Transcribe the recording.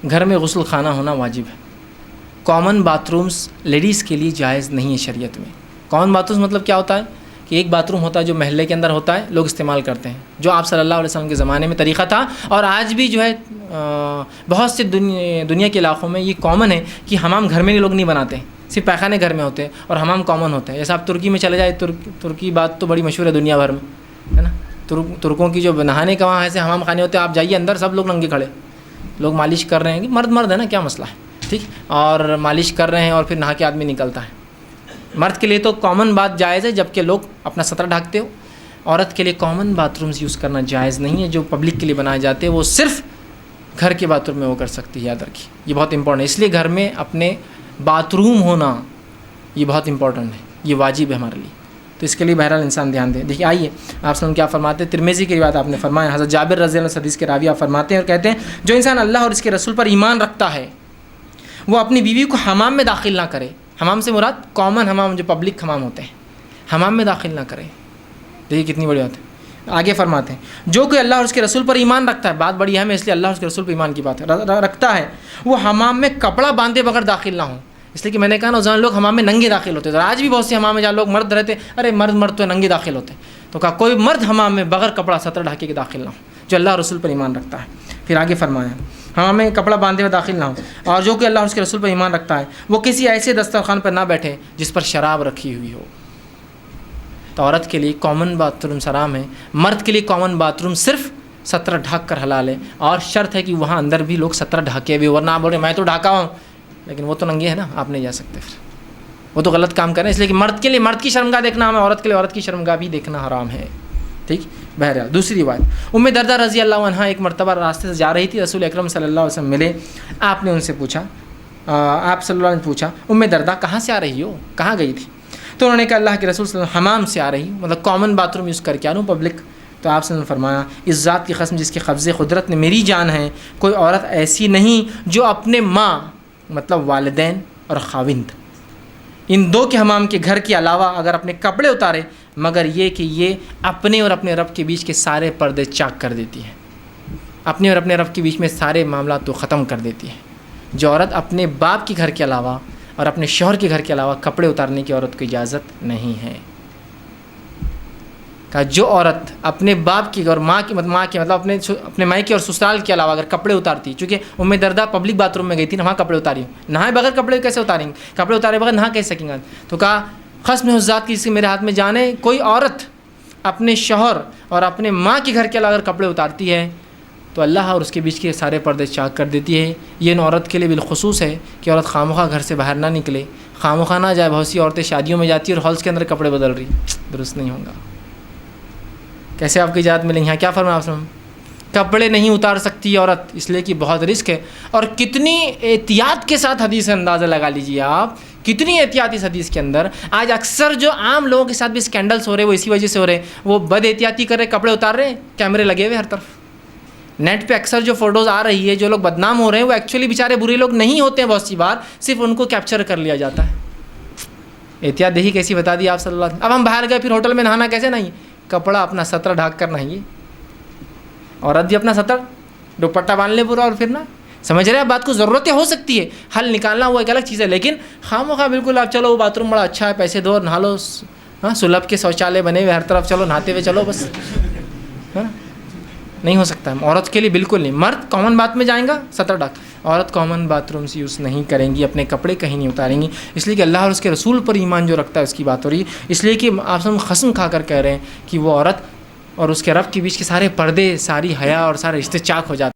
گھر میں غسل خانہ ہونا واجب ہے. کامن باتھ رومز لیڈیز کے لیے جائز نہیں ہے شریعت میں. کامن باتھ رومز مطلب کیا ہوتا ہے کہ ایک باتھ روم ہوتا ہے جو محلے کے اندر ہوتا ہے, لوگ استعمال کرتے ہیں, جو آپ صلی اللہ علیہ وسلم کے زمانے میں طریقہ تھا, اور آج بھی جو ہے بہت سے دنیا کے علاقوں میں یہ کامن ہے کہ حمام گھر میں لوگ نہیں بناتے, صرف پیخانے گھر میں ہوتے ہیں اور حمام کامن ہوتے ہیں. جیسے آپ ترکی میں چلے جائے, ترکی بات تو بڑی مشہور ہے دنیا بھر میں, ہے نا. ترکوں کی جو نہانے کا وہاں ایسے حمام خانے ہوتے ہیں, آپ جائیے اندر سب لوگ ننگے کھڑے, لوگ مالش کر رہے ہیں, کہ مرد ہے نا, کیا مسئلہ ہے, ٹھیک, اور مالش کر رہے ہیں اور پھر نہا کے آدمی نکلتا ہے. مرد کے لیے تو کامن بات جائز ہے جبکہ لوگ اپنا سطر ڈھانکتے ہو. عورت کے لیے کامن باتھ رومز یوز کرنا جائز نہیں ہے. جو پبلک کے لیے بنائے جاتے ہیں وہ صرف گھر کے باتھ روم میں وہ کر سکتی ہے, یاد رکھیے, یہ بہت امپورٹنٹ ہے. اس لیے گھر میں اپنے باتھ روم ہونا یہ بہت امپورٹنٹ ہے, یہ واجب ہے ہمارے لیے. تو اس کے لیے بہرحال انسان دھیان دے. دیکھیے آئیے آپ وسلم کیا فرماتے ہیں, ترمذی کی روایت آپ نے فرمایا, حضرت جابر رضی اللہ عنہ حدیث کے راوی آپ فرماتے ہیں اور کہتے ہیں جو انسان اللہ اور اس کے رسول پر ایمان رکھتا ہے وہ اپنی بیوی کو حمام میں داخل نہ کرے. حمام سے مراد کامن حمام جو پبلک حمام ہوتے ہیں, حمام میں داخل نہ کرے. دیکھیے کتنی بڑی بات ہے. آگے فرماتے ہیں جو کوئی اللہ اور اس کے رسول پر ایمان رکھتا ہے, بات بڑی اہم ہے اس لیے اللہ اور اس کے رسول پر ایمان کی بات ہے, رکھتا ہے, وہ حمام میں کپڑا باندھے بغیر داخل نہ ہوں. اس لیے کہ میں نے کہا نا زمان لوگ حمام میں ننگے داخل ہوتے ہیں, آج بھی بہت سے حمام میں جہاں لوگ مرد رہتے ہیں, ارے مرد تو ننگے داخل ہوتے ہیں. تو کہا کوئی مرد حمام میں بغیر کپڑا سطر ڈھاکے کے داخل نہ ہو جو اللہ اور رسول پر ایمان رکھتا ہے. پھر آگے فرمایا حمام میں کپڑا باندھے ہوئے داخل نہ ہو, اور جو کہ اللہ اور اس کے رسول پر ایمان رکھتا ہے وہ کسی ایسے دسترخوان پر نہ بیٹھے جس پر شراب رکھی ہوئی ہو. تو عورت کے لیے کامن باتھ روم حرام ہے, مرد کے لیے کامن باتھ روم صرف سطر ڈھک کر حلال ہے, اور شرط ہے کہ وہاں اندر بھی لوگ سطر ڈھاکے ہوئے, ورنہ آپ بول رہے میں تو ڈھاکا ہوں لیکن وہ تو ننگے ہیں نا, آپ نہیں جا سکتے, پھر وہ تو غلط کام کر رہے ہیں. اس لیے کہ مرد کے لیے مرد کی شرمگاہ دیکھنا ہمیں, عورت کے لیے عورت کی شرمگاہ بھی دیکھنا حرام ہے. ٹھیک. بہرحال دوسری بات, ام دردہ رضی اللہ عنہا ایک مرتبہ راستے سے جا رہی تھی, رسول اکرم صلی اللہ علیہ وسلم ملے. آپ نے ان سے پوچھا, آپ صلی اللہ علیہ وسلم نے پوچھا ام دردہ کہاں سے آ رہی ہو, کہاں گئی تھی؟ تو انہوں نے کہا اللہ کے رسول صلی اللہ علیہ وسلم حمام سے آ رہی ہوں, مطلب کامن باتھ روم یوز کر کے آ رہا ہوں پبلک. تو آپ نے فرمایا اس ذات کی قسم جس کے قبضے قدرت نے میری جان ہے, کوئی عورت ایسی نہیں جو اپنے ماں مطلب والدین اور خاوند ان دو کے حمام کے گھر کے علاوہ اگر اپنے کپڑے اتارے مگر یہ کہ یہ اپنے اور اپنے رب کے بیچ کے سارے پردے چاک کر دیتی ہے, اپنے اور اپنے رب کے بیچ میں سارے معاملات تو ختم کر دیتی ہے. جو عورت اپنے باپ کے گھر کے علاوہ اور اپنے شوہر کے گھر کے علاوہ کپڑے اتارنے کی عورت کو اجازت نہیں ہے. کہ جو عورت اپنے باپ کی اور ماں کی مطلب اپنے مائکے اور سسرال کے علاوہ اگر کپڑے اتارتی, چونکہ ام دردہ پبلک باتھ روم میں گئی تھی, وہاں کپڑے اتاری, نہائے بغیر کپڑے کیسے اتاریں گے, کپڑے اتارے بغیر نہا کیسے سکیں گے. تو کہا قسم ہے اس ذات کی جس کے میرے ہاتھ میں جان ہے, کوئی عورت اپنے شوہر اور اپنے ماں کے گھر کے علاوہ اگر کپڑے اتارتی ہے تو اللہ اور اس کے بیچ کے سارے پردے چاک کر دیتی ہے. یہ ان عورت کے لیے بالخصوص ہے کہ عورت خامخواہ گھر سے باہر نہ نکلے, خامخواہ نہ جائے. بہت سی عورتیں شادیوں میں جاتی ہیں اور ہالس کے اندر کپڑے بدل رہی, درست نہیں ہوگا. کیسے آپ کی اجازت ملیں گی؟ یہاں کیا فرمایا آپ نے, کپڑے نہیں اتار سکتی عورت, اس لیے کہ بہت رسک ہے. اور کتنی احتیاط کے ساتھ حدیث اندازہ لگا لیجیے آپ, کتنی احتیاط اس حدیث کے اندر. آج اکثر جو عام لوگوں کے ساتھ بھی اسکینڈلس ہو رہے ہیں وہ اسی وجہ سے ہو رہے ہیں, وہ بد احتیاطی کر رہے, کپڑے اتار رہے ہیں, کیمرے لگے ہوئے ہر طرف. نیٹ پہ اکثر جو فوٹوز آ رہی ہے, جو لوگ بدنام ہو رہے ہیں وہ ایکچولی بیچارے برے لوگ نہیں ہوتے ہیں, بہت سی بار صرف ان کو کیپچر کر لیا جاتا ہے. احتیاط دیکھی کیسی بتا دی آپ صلی اللہ علیہ وسلم. اب ہم باہر گئے, پھر ہوٹل میں نہانا کیسے نہیں, کپڑا اپنا سطر ڈھانک کر نہائیے, عورت بھی اپنا سطر دوپٹہ باندھ لے پورا, اور پھر نہ سمجھ رہے ہیں بات کو, ضرورتیں ہو سکتی ہے, حل نکالنا وہ ایک الگ چیز ہے, لیکن خامخواہ بالکل آپ چلو وہ باتھ روم بڑا اچھا ہے, پیسے دو اور نہا لو, ہاں سلبھ کے شوچالے بنے ہوئے ہر طرف, چلو نہاتے ہوئے چلو بس, ہاں نہیں ہو سکتا ہے. عورت کے لیے بالکل نہیں. مرد کامن بات میں جائیں گا سطر ڈھک, عورت کامن باتھ رومس یوز نہیں کریں گی, اپنے کپڑے کہیں نہیں اتاریں گی, اس لیے کہ اللہ اور اس کے رسول پر ایمان جو رکھتا ہے اس کی بات ہو رہی ہے. اس لیے کہ آپ سب قسم کھا کر کہہ رہے ہیں کہ وہ عورت اور اس کے رب کے بیچ کے سارے پردے, ساری حیا اور سارے رشتے چاک ہو جاتے